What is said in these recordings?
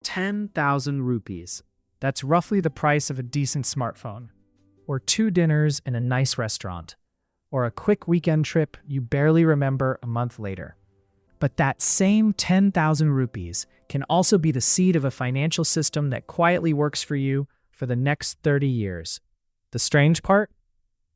10,000 rupees. That's roughly the price of a decent smartphone, or 2 dinners in a nice restaurant, or a quick weekend trip you barely remember a month later. But that same 10,000 rupees can also be the seed of a financial system that quietly works for you for the next 30 years. The strange part?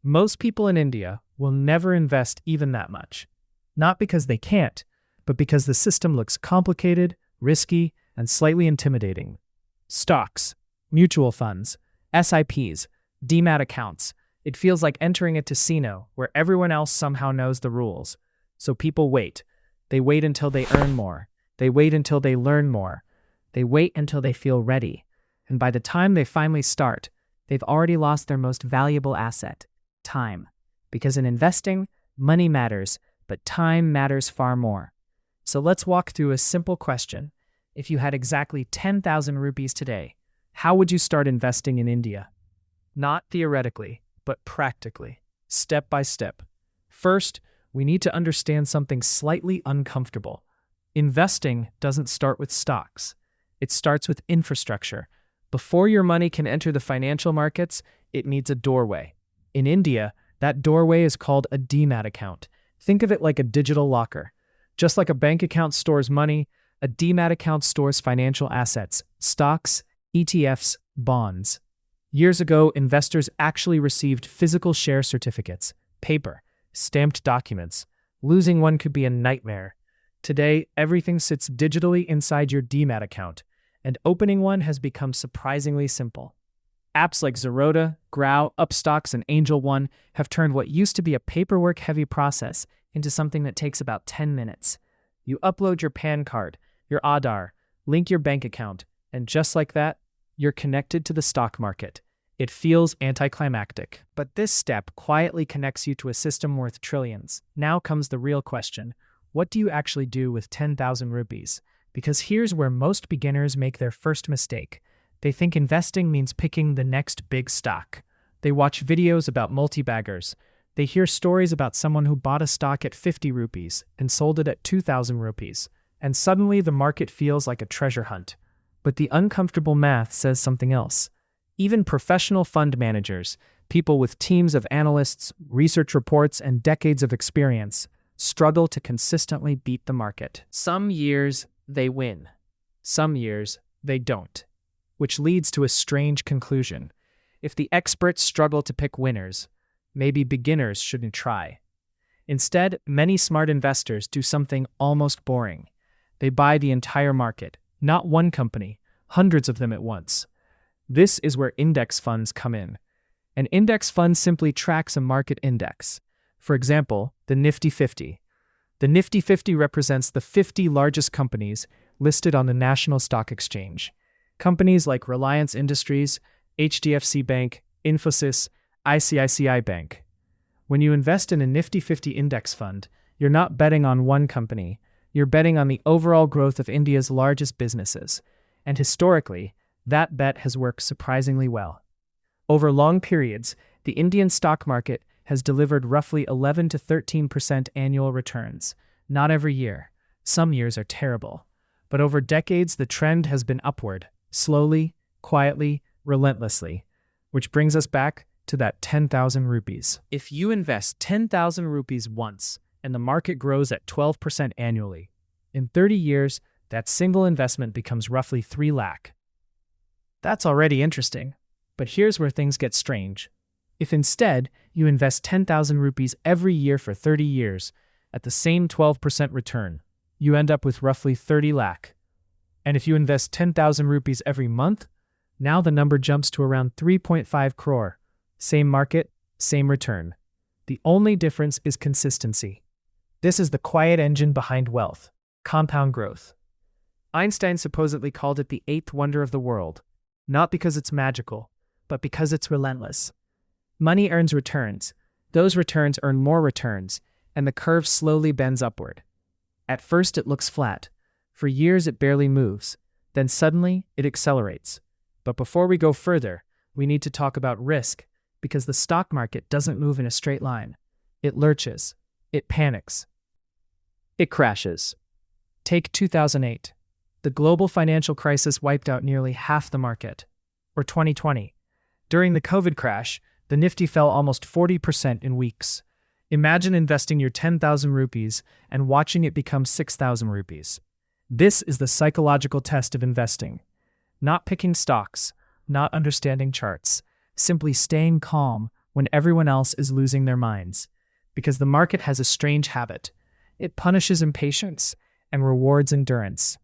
Most people in India will never invest even that much. Not because they can't, but because the system looks complicated, risky, and slightly intimidating. Stocks, mutual funds, SIPs, Demat accounts. It feels like entering a casino where everyone else somehow knows the rules. So people wait. They wait until they earn more. They wait until they learn more. They wait until they feel ready. And by the time they finally start, they've already lost their most valuable asset, time. Because in investing, money matters, but time matters far more. So let's walk through a simple question. If you had exactly 10,000 rupees today, how would you start investing in India? Not theoretically, but practically, step by step. First, we need to understand something slightly uncomfortable. Investing doesn't start with stocks. It starts with infrastructure. Before your money can enter the financial markets, it needs a doorway. In India, that doorway is called a Demat account. Think of it like a digital locker. Just like a bank account stores money, a Demat account stores financial assets, stocks, ETFs, bonds. Years ago, investors actually received physical share certificates, paper, stamped documents. Losing one could be a nightmare. Today, everything sits digitally inside your Demat account, and opening one has become surprisingly simple. Apps like Zerodha, Grau, Upstocks, and Angel One have turned what used to be a paperwork-heavy process into something that takes about 10 minutes. You upload your PAN card, your Aadhaar, link your bank account, and just like that, you're connected to the stock market. It feels anticlimactic, but this step quietly connects you to a system worth trillions. Now comes the real question. What do you actually do with 10,000 rupees? Because here's where most beginners make their first mistake. They think investing means picking the next big stock. They watch videos about multi-baggers. They hear stories about someone who bought a stock at 50 rupees and sold it at 2,000 rupees. And suddenly the market feels like a treasure hunt. But the uncomfortable math says something else. Even professional fund managers, people with teams of analysts, research reports, and decades of experience, struggle to consistently beat the market. Some years they win. Some years they don't. Which leads to a strange conclusion. If the experts struggle to pick winners, maybe beginners shouldn't try. Instead, many smart investors do something almost boring. They buy the entire market, not one company, hundreds of them at once. This is where index funds come in. An index fund simply tracks a market index. For example, the Nifty 50. The Nifty 50 represents the 50 largest companies listed on the National Stock Exchange. Companies like Reliance Industries, HDFC Bank, Infosys, ICICI Bank. When you invest in a Nifty 50 index fund, you're not betting on one company. You're betting on the overall growth of India's largest businesses. And historically, that bet has worked surprisingly well. Over long periods, the Indian stock market has delivered roughly 11 to 13% annual returns. Not every year. Some years are terrible. But over decades, the trend has been upward, slowly, quietly, relentlessly. Which brings us back to that 10,000 rupees. If you invest 10,000 rupees once, and the market grows at 12% annually, in 30 years, that single investment becomes roughly 3 lakh. That's already interesting, but here's where things get strange. If instead you invest 10,000 rupees every year for 30 years at the same 12% return, you end up with roughly 30 lakh. And if you invest 10,000 rupees every month, now the number jumps to around 3.5 crore. Same market, same return. The only difference is consistency. This is the quiet engine behind wealth, compound growth. Einstein supposedly called it the 8th wonder of the world, not because it's magical, but because it's relentless. Money earns returns. Those returns earn more returns, and the curve slowly bends upward. At first it looks flat. For years it barely moves. Then suddenly it accelerates. But before we go further, we need to talk about risk, because the stock market doesn't move in a straight line. It lurches. It panics. It crashes. Take 2008. The global financial crisis wiped out nearly half the market. Or 2020. During the COVID crash, the Nifty fell almost 40% in weeks. Imagine investing your 10,000 rupees and watching it become 6,000 rupees. This is the psychological test of investing. Not picking stocks, not understanding charts, simply staying calm when everyone else is losing their minds. Because the market has a strange habit. It punishes impatience and rewards endurance.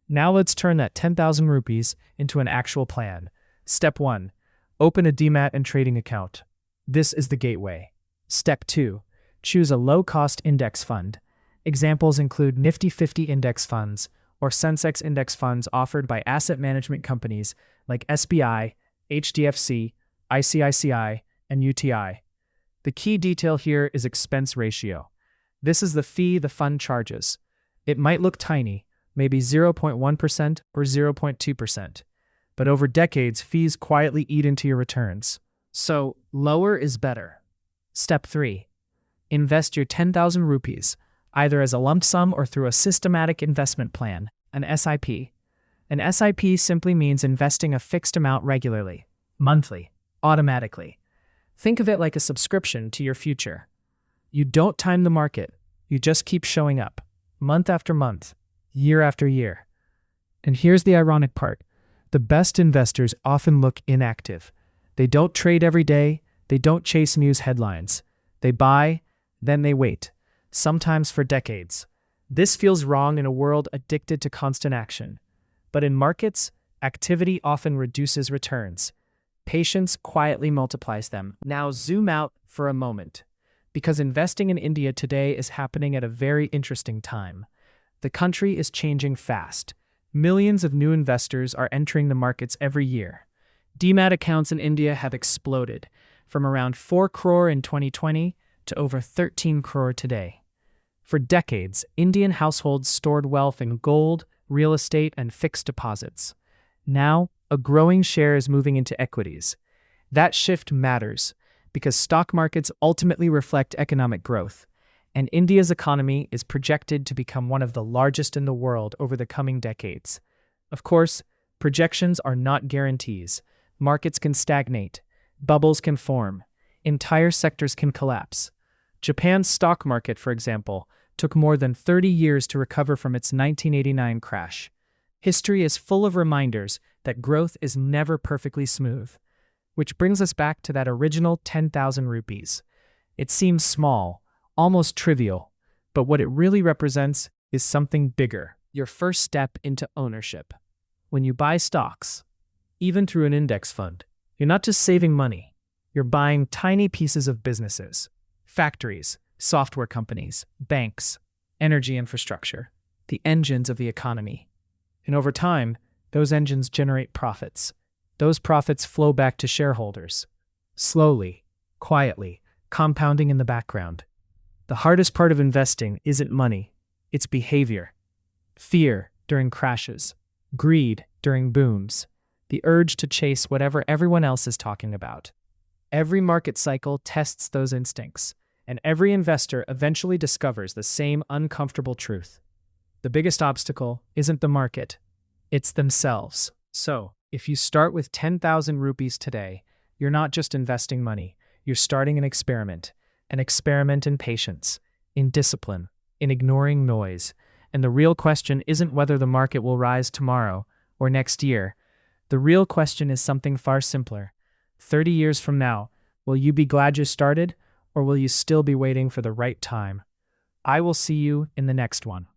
Now let's turn that 10,000 rupees into an actual plan. Step 1. Open a Demat and trading account. This is the gateway. Step 2. Choose a low-cost index fund. Examples include Nifty 50 index funds or Sensex index funds offered by asset management companies like SBI, HDFC, ICICI, and UTI. The key detail here is expense ratio. This is the fee the fund charges. It might look tiny, maybe 0.1% or 0.2%, but over decades, fees quietly eat into your returns. So, lower is better. Step 3. Invest your 10,000 rupees, either as a lump sum or through a systematic investment plan, an SIP. An SIP simply means investing a fixed amount regularly, monthly, automatically. Think of it like a subscription to your future. You don't time the market, you just keep showing up, month after month, year after year. And here's the ironic part. The best investors often look inactive. They don't trade every day, they don't chase news headlines. They buy, then they wait, sometimes for decades. This feels wrong in a world addicted to constant action. But in markets, activity often reduces returns. Patience quietly multiplies them. Now zoom out for a moment, because investing in India today is happening at a very interesting time. The country is changing fast. Millions of new investors are entering the markets every year. Demat accounts in India have exploded, from around 4 crore in 2020 to over 13 crore today. For decades, Indian households stored wealth in gold, real estate, and fixed deposits. Now, a growing share is moving into equities. That shift matters because stock markets ultimately reflect economic growth, and India's economy is projected to become one of the largest in the world over the coming decades. Of course, projections are not guarantees. Markets can stagnate, bubbles can form, entire sectors can collapse. Japan's stock market, for example, took more than 30 years to recover from its 1989 crash. History is full of reminders that growth is never perfectly smooth. Which brings us back to that original 10,000 rupees. It seems small, almost trivial, but what it really represents is something bigger, your first step into ownership. When you buy stocks, even through an index fund, you're not just saving money, you're buying tiny pieces of businesses, factories, software companies, banks, energy infrastructure, the engines of the economy. And over time, those engines generate profits. Those profits flow back to shareholders, slowly, quietly, compounding in the background. The hardest part of investing isn't money, it's behavior. Fear during crashes, greed during booms, the urge to chase whatever everyone else is talking about. Every market cycle tests those instincts, and every investor eventually discovers the same uncomfortable truth. The biggest obstacle isn't the market, it's themselves. So, if you start with 10,000 rupees today, you're not just investing money, you're starting an experiment in patience, in discipline, in ignoring noise. And the real question isn't whether the market will rise tomorrow or next year. The real question is something far simpler. 30 years from now, will you be glad you started, or will you still be waiting for the right time? I will see you in the next one.